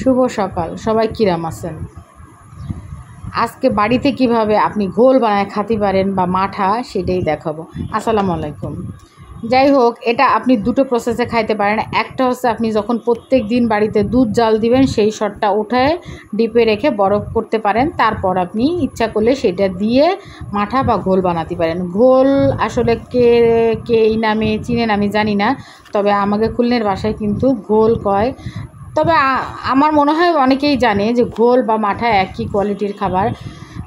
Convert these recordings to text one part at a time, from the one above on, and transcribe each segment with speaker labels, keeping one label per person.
Speaker 1: শুভ সকাল, সবাই কিরাম আছেন? আজকে বাড়িতে কিভাবে আপনি ঘোল বানায় খাতে পারেন বা মাঠা, সেটাই দেখাবো। আসসালামু আলাইকুম। যাই হোক, এটা আপনি দুটো প্রসেসে খাইতে পারেন। একটা হচ্ছে আপনি যখন প্রত্যেক দিন বাড়িতে দুধ জাল দিবেন, সেই শটটা উঠায় ডিপে রেখে বরফ করতে পারেন। তারপর আপনি ইচ্ছা করলে সেটা দিয়ে মাঠা বা ঘোল বানাতে পারেন। ঘোল আসলে কে কে এই নামে চিনেন আমি জানি না, তবে আমাকে খুলনের ভাষায় কিন্তু ঘোল কয়। তবে আমার মনে হয় অনেকেই জানে যে ঘোল বা মাঠা একই কোয়ালিটির খাবার।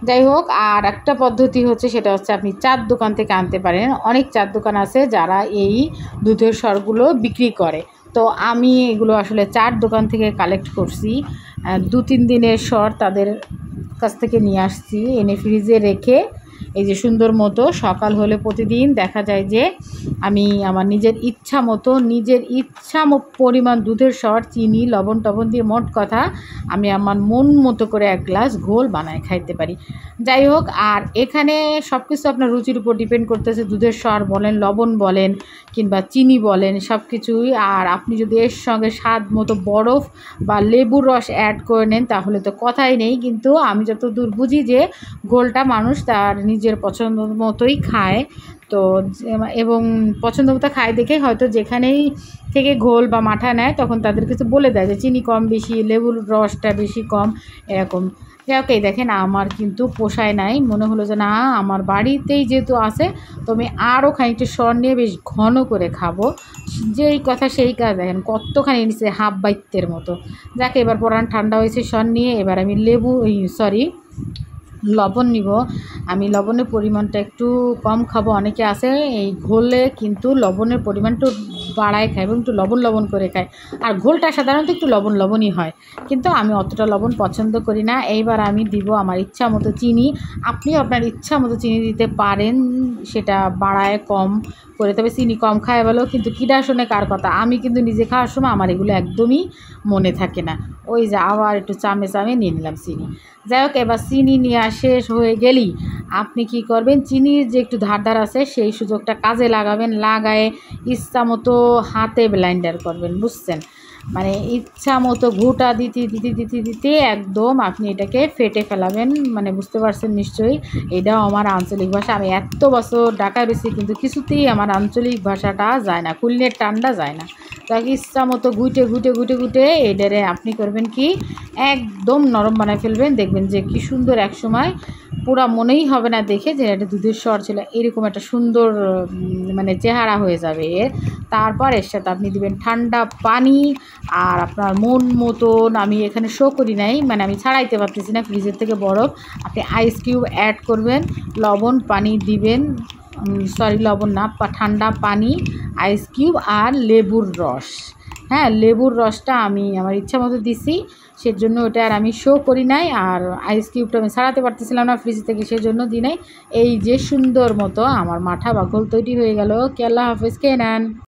Speaker 1: যাই হোক, আর একটা পদ্ধতি হচ্ছে, সেটা হচ্ছে আপনি চার দোকান থেকে আনতে পারেন। অনেক চার দোকান আছে যারা এই দুধের সরগুলো বিক্রি করে। তো আমি এগুলো আসলে চার দোকান থেকে কালেক্ট করছি। 2-3 দিনের সর তাদের কাছ থেকে নিয়ে আসছি, এনে ফ্রিজে রেখে এই যে সুন্দর মতো সকাল হলে প্রতিদিন দেখা যায় যে আমি আমার নিজের ইচ্ছা পরিমাণ দুধের সর, চিনি, লবণ টবণ দিয়ে মোট কথা আমি আমার মন মতো করে এক গ্লাস ঘোল বানায় খাইতে পারি। যাই হোক, আর এখানে সব কিছু আপনার রুচির উপর ডিপেন্ড করতেছে। দুধের সর বলেন, লবণ বলেন, কিংবা চিনি বলেন, সব কিছুই। আর আপনি যদি এর সঙ্গে স্বাদ মতো বরফ বা লেবুর রস অ্যাড করে নেন তাহলে তো কথাই নেই। কিন্তু আমি যতদূর বুঝি যে ঘোলটা মানুষ তার নিজের পছন্দ মতোই খায়। তো এবং পছন্দ মতো খায় দেখে হয়তো যেখানেই থেকে ঘোল বা মাঠা নেয় তখন তাদের কিছু বলে দেয় যে চিনি কম বেশি, লেবুর রসটা বেশি কম, এরকম। যাই হোক, এই দেখেন আমার কিন্তু পোষায় নাই। মনে হলো যে না, আমার বাড়িতেই যেহেতু আছে তো আমি আরও খানিকটা সর নিয়ে বেশ ঘন করে খাবো। যেই কথা সেই কাজ, দেখেন কতখানি নিচে হাফ বাইত্যের মতো। যাকে এবার পরান ঠান্ডা হয়েছে সর নিয়ে, এবার আমি লবণ নিব। আমি লবণের পরিমাণটা একটু কম খাবো। অনেকে আছে এই ঘোলে কিন্তু লবণের পরিমাণটা বাড়ায় খায় এবং একটু লবণ লবণ করে খায়। আর ঘোলটা সাধারণত একটু লবণ লবণই হয়, কিন্তু আমি অতটা লবণ পছন্দ করি না। এইবার আমি দিব আমার ইচ্ছা মতো চিনি। আপনিও আপনার ইচ্ছা মতো চিনি দিতে পারেন, সেটা বাড়ায় কম করে। তবে চিনি কম খায় বলো, কিন্তু কিডা শোনে কার কথা। আমি কিন্তু নিজে খাওয়ার সময় আমার এগুলো একদমই মনে থাকে না। ওই যে আবার একটু চামে নিয়ে নিলাম চিনি। যাই হোক, এবার চিনি নেওয়া শেষ হয়ে গেলেই আপনি কি করবেন, চিনির যে একটু ধার আছে সেই সুযোগটা কাজে লাগাবেন। লাগায়ে ইচ্ছা মতো হাতে ব্লেন্ডার করবেন, বুঝছেন? মানে ইচ্ছা মতো ঘুটা দিতে দিতে দিতে দিতে একদম আপনি এটাকে ফেটে ফেলাবেন। মানে বুঝতে পারছেন নিশ্চয়ই, এটাও আমার আঞ্চলিক ভাষা। আমি এত বছর ঢাকায় রয়েছি কিন্তু কিছুতেই আমার আঞ্চলিক ভাষাটা যায় না, খুলনের টান্ডা যায় না। তাকে ইচ্ছা মতো ঘুটে এটারে আপনি করবেন কি, একদম নরম বানায় ফেলবেন। দেখবেন যে কি সুন্দর, এক সময় পুরা মনেই হবে না দেখে যে এটা দুধের সর ছিল। এরকম একটা সুন্দর মানে চেহারা হয়ে যাবে এর। তারপর এর সাথে আপনি দিবেন ঠান্ডা পানি। আর আপনার মন মতন, আমি এখানে শো করি নাই, মানে আমি ছাড়াইতে পারতেছি না ফ্রিজের থেকে বরফ। আপনি আইস কিউব অ্যাড করবেন, লবণ পানি দিবেন, লবণ না, ঠান্ডা পানি, আইস কিউব আর লেবুর রস। হ্যাঁ, লেবুর রসটা আমি আমার ইচ্ছা মতো দিছি, সেজন্য ওটা আর আমি শো করি নাই। আর আইস কিউবটা আমি ছাড়াতে পারতেছিলাম না ফ্রিজ থেকে, সেজন্য দিই নাই। এই যে সুন্দর মতো আমার মাঠা বা ঘোল তৈরি হয়ে গেল। কে আল্লাহ হাফেজ, কে নেন।